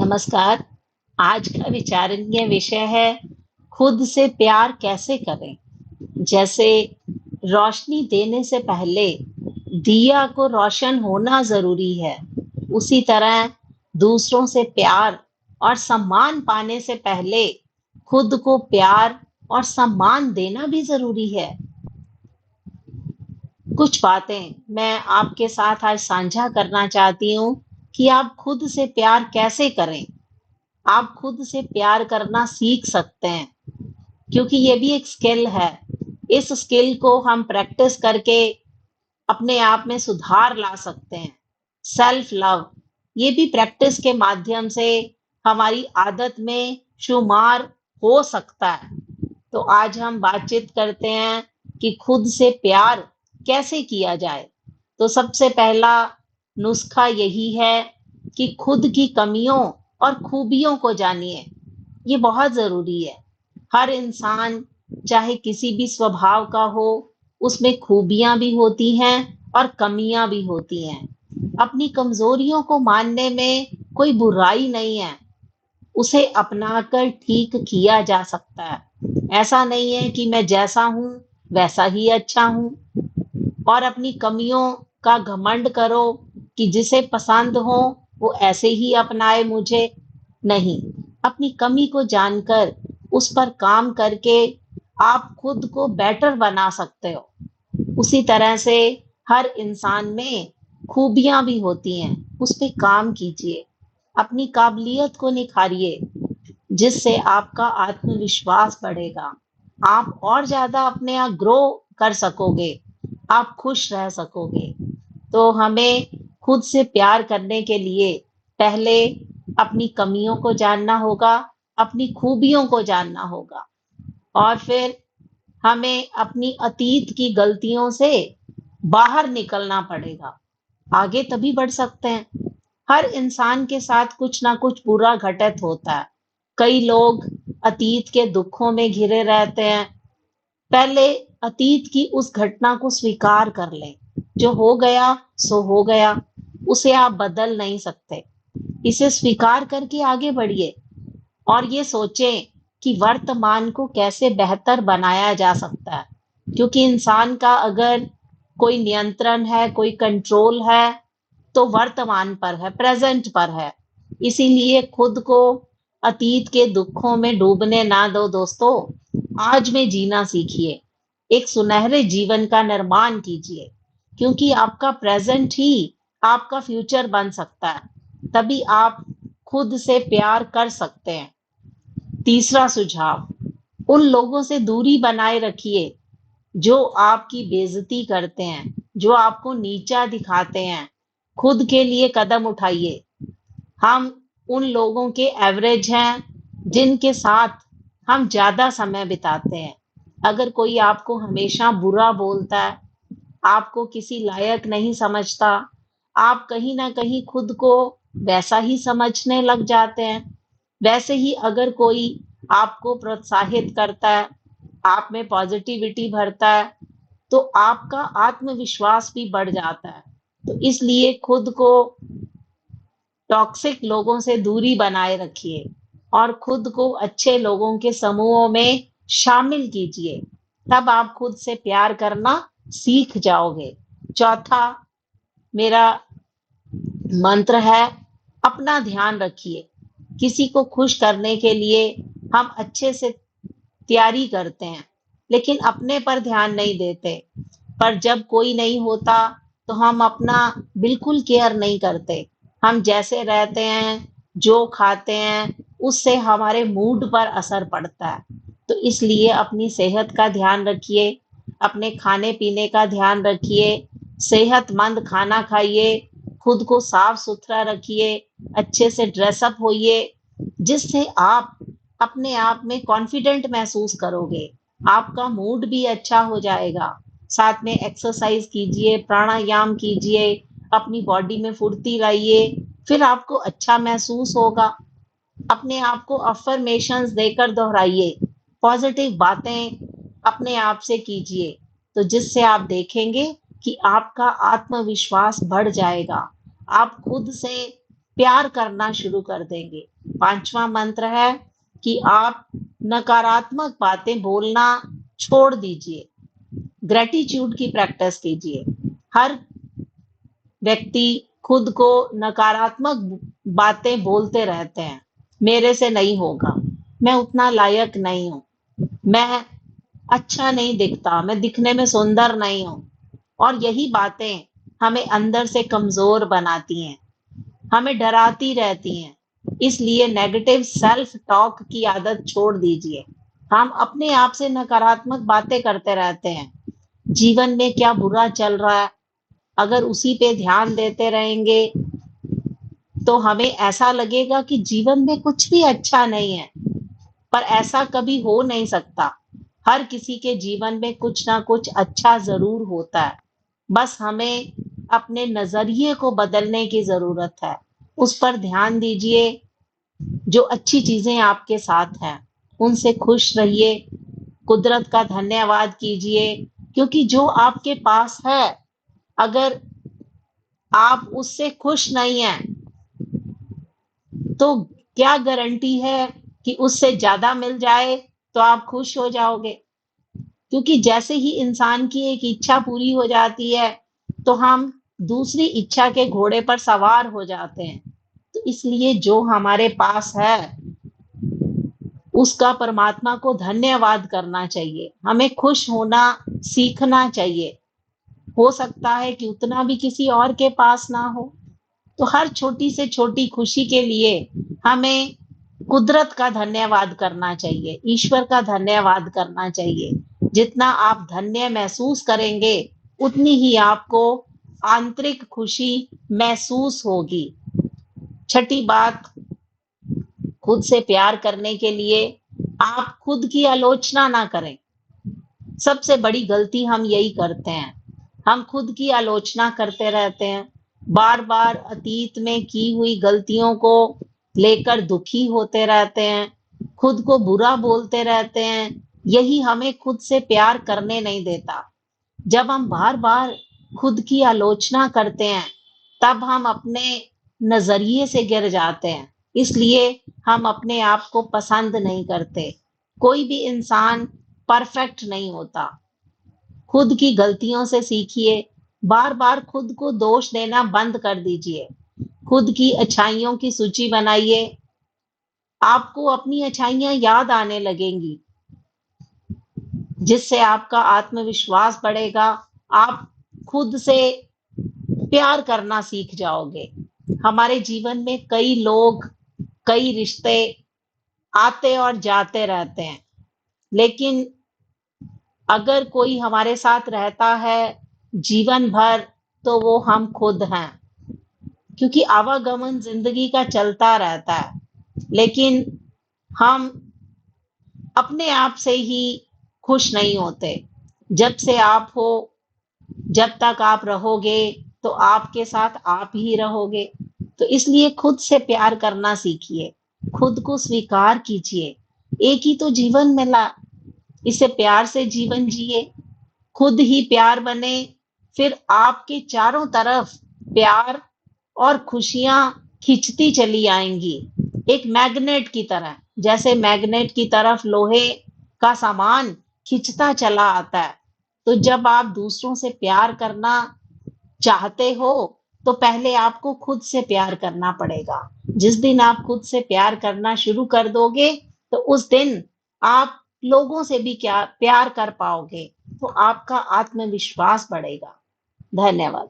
नमस्कार। आज का विचारणीय विषय है खुद से प्यार कैसे करें। जैसे रोशनी देने से पहले दिया को रोशन होना जरूरी है, उसी तरह दूसरों से प्यार और सम्मान पाने से पहले खुद को प्यार और सम्मान देना भी जरूरी है। कुछ बातें मैं आपके साथ आज साझा करना चाहती हूँ कि आप खुद से प्यार कैसे करें। आप खुद से प्यार करना सीख सकते हैं, क्योंकि ये भी एक स्किल है। इस स्किल को हम प्रैक्टिस करके अपने आप में सुधार ला सकते हैं। सेल्फ लव ये भी प्रैक्टिस के माध्यम से हमारी आदत में शुमार हो सकता है। तो आज हम बातचीत करते हैं कि खुद से प्यार कैसे किया जाए। तो सबसे पहला नुस्खा यही है कि खुद की कमियों और खूबियों को जानिए। ये बहुत जरूरी है। हर इंसान चाहे किसी भी स्वभाव का हो, उसमें खूबियां भी होती हैं और कमियां भी होती हैं। अपनी कमजोरियों को मानने में कोई बुराई नहीं है, उसे अपनाकर ठीक किया जा सकता है। ऐसा नहीं है कि मैं जैसा हूं वैसा ही अच्छा हूं और अपनी कमियों का घमंड करो कि जिसे पसंद हो वो ऐसे ही अपनाए मुझे। नहीं, अपनी कमी को जानकर उस पर काम करके आप खुद को बेटर बना सकते हो। उसी तरह से हर इंसान में खूबियां भी होती हैं, उस पे काम कीजिए, अपनी काबिलियत को निखारिए, जिससे आपका आत्मविश्वास बढ़ेगा। आप और ज्यादा अपने आप ग्रो कर सकोगे, आप खुश रह सकोगे। तो हमें खुद से प्यार करने के लिए पहले अपनी कमियों को जानना होगा, अपनी खूबियों को जानना होगा, और फिर हमें अपनी अतीत की गलतियों से बाहर निकलना पड़ेगा। आगे तभी बढ़ सकते हैं। हर इंसान के साथ कुछ ना कुछ बुरा घटित होता है। कई लोग अतीत के दुखों में घिरे रहते हैं। पहले अतीत की उस घटना को स्वीकार कर लें। जो हो गया सो हो गया, उसे आप बदल नहीं सकते। इसे स्वीकार करके आगे बढ़िए और ये सोचें कि वर्तमान को कैसे बेहतर बनाया जा सकता है। क्योंकि इंसान का अगर कोई नियंत्रण है, कोई कंट्रोल है, तो वर्तमान पर है, प्रेजेंट पर है। इसीलिए खुद को अतीत के दुखों में डूबने ना दो दोस्तों। आज में जीना सीखिए, एक सुनहरे जीवन का निर्माण कीजिए, क्योंकि आपका प्रेजेंट ही आपका फ्यूचर बन सकता है। तभी आप खुद से प्यार कर सकते हैं। तीसरा सुझाव, उन लोगों से दूरी बनाए रखिए जो आपकी बेइज्जती करते हैं, जो आपको नीचा दिखाते हैं। खुद के लिए कदम उठाइए। हम उन लोगों के एवरेज हैं जिनके साथ हम ज्यादा समय बिताते हैं। अगर कोई आपको हमेशा बुरा बोलता है, आपको किसी लायक नहीं समझता, आप कहीं ना कहीं खुद को वैसा ही समझने लग जाते हैं। वैसे ही अगर कोई आपको प्रोत्साहित करता है, आप में पॉजिटिविटी भरता है, तो आपका आत्मविश्वास भी बढ़ जाता है। तो इसलिए खुद को टॉक्सिक लोगों से दूरी बनाए रखिए और खुद को अच्छे लोगों के समूहों में शामिल कीजिए। तब आप खुद से प्यार करना सीख जाओगे। चौथा मेरा मंत्र है, अपना ध्यान रखिए। किसी को खुश करने के लिए हम अच्छे से तैयारी करते हैं, लेकिन अपने पर ध्यान नहीं देते। पर जब कोई नहीं होता तो हम अपना बिल्कुल केयर नहीं करते। हम जैसे रहते हैं, जो खाते हैं, उससे हमारे मूड पर असर पड़ता है। तो इसलिए अपनी सेहत का ध्यान रखिए, अपने खाने पीने का ध्यान रखिए, सेहतमंद खाना खाइए, खुद को साफ सुथरा रखिए, अच्छे से ड्रेसअप होइए, जिससे आप अपने आप में कॉन्फिडेंट महसूस करोगे। आपका मूड भी अच्छा हो जाएगा। साथ में एक्सरसाइज कीजिए, प्राणायाम कीजिए, अपनी बॉडी में फुर्ती लाइए, फिर आपको अच्छा महसूस होगा। अपने आप को अफर्मेशंस देकर दोहराइए, पॉजिटिव बातें अपने आप से कीजिए, तो जिससे आप देखेंगे कि आपका आत्मविश्वास बढ़ जाएगा। आप खुद से प्यार करना शुरू कर देंगे। पांचवा मंत्र है कि आप नकारात्मक बातें बोलना छोड़ दीजिए, ग्रेटिट्यूड की प्रैक्टिस कीजिए। हर व्यक्ति खुद को नकारात्मक बातें बोलते रहते हैं, मेरे से नहीं होगा, मैं उतना लायक नहीं हूँ, मैं अच्छा नहीं दिखता, मैं दिखने में सुंदर नहीं हूँ। और यही बातें हमें अंदर से कमजोर बनाती हैं, हमें डराती रहती हैं। इसलिए नेगेटिव सेल्फ टॉक की आदत छोड़ दीजिए। हम अपने आप से नकारात्मक बातें करते रहते हैं, जीवन में क्या बुरा चल रहा है, अगर उसी पे ध्यान देते रहेंगे तो हमें ऐसा लगेगा कि जीवन में कुछ भी अच्छा नहीं है। पर ऐसा कभी हो नहीं सकता। हर किसी के जीवन में कुछ ना कुछ अच्छा जरूर होता है, बस हमें अपने नजरिए को बदलने की जरूरत है। उस पर ध्यान दीजिए, जो अच्छी चीजें आपके साथ हैं उनसे खुश रहिए, कुदरत का धन्यवाद कीजिए, क्योंकि जो आपके पास है, अगर आप उससे खुश नहीं हैं तो क्या गारंटी है कि उससे ज्यादा मिल जाए तो आप खुश हो जाओगे। क्योंकि जैसे ही इंसान की एक इच्छा पूरी हो जाती है तो हम दूसरी इच्छा के घोड़े पर सवार हो जाते हैं। तो इसलिए जो हमारे पास है उसका परमात्मा को धन्यवाद करना चाहिए, हमें खुश होना सीखना चाहिए। हो सकता है कि उतना भी किसी और के पास ना हो, तो हर छोटी से छोटी खुशी के लिए हमें कुदरत का धन्यवाद करना चाहिए, ईश्वर का धन्यवाद करना चाहिए। जितना आप धन्य महसूस करेंगे उतनी ही आपको आंतरिक खुशी महसूस होगी। छठी बात, खुद से प्यार करने के लिए आप खुद की आलोचना ना करें। सबसे बड़ी गलती हम यही करते हैं, हम खुद की आलोचना करते रहते हैं, बार बार अतीत में की हुई गलतियों को लेकर दुखी होते रहते हैं, खुद को बुरा बोलते रहते हैं। यही हमें खुद से प्यार करने नहीं देता। जब हम बार बार खुद की आलोचना करते हैं तब हम अपने नजरिए से गिर जाते हैं, इसलिए हम अपने आप को पसंद नहीं करते। कोई भी इंसान परफेक्ट नहीं होता। खुद की गलतियों से सीखिए, बार बार खुद को दोष देना बंद कर दीजिए, खुद की अच्छाइयों की सूची बनाइए, आपको अपनी अच्छाइयां याद आने लगेंगी, जिससे आपका आत्मविश्वास बढ़ेगा। आप खुद से प्यार करना सीख जाओगे। हमारे जीवन में कई लोग, कई रिश्ते आते और जाते रहते हैं, लेकिन अगर कोई हमारे साथ रहता है जीवन भर तो वो हम खुद हैं। क्योंकि आवागमन जिंदगी का चलता रहता है, लेकिन हम अपने आप से ही खुश नहीं होते। जब से आप हो, जब तक आप रहोगे तो आपके साथ आप ही रहोगे। तो इसलिए खुद से प्यार करना सीखिए, खुद को स्वीकार कीजिए। एक ही तो जीवन मिला, इसे प्यार से जीवन जिए, खुद ही प्यार बने, फिर आपके चारों तरफ प्यार और खुशियां खिंचती चली आएंगी, एक मैग्नेट की तरह। जैसे मैग्नेट की तरफ लोहे का सामान खिंचता चला आता है, तो जब आप दूसरों से प्यार करना चाहते हो तो पहले आपको खुद से प्यार करना पड़ेगा। जिस दिन आप खुद से प्यार करना शुरू कर दोगे तो उस दिन आप लोगों से भी क्या प्यार कर पाओगे, तो आपका आत्मविश्वास बढ़ेगा। धन्यवाद।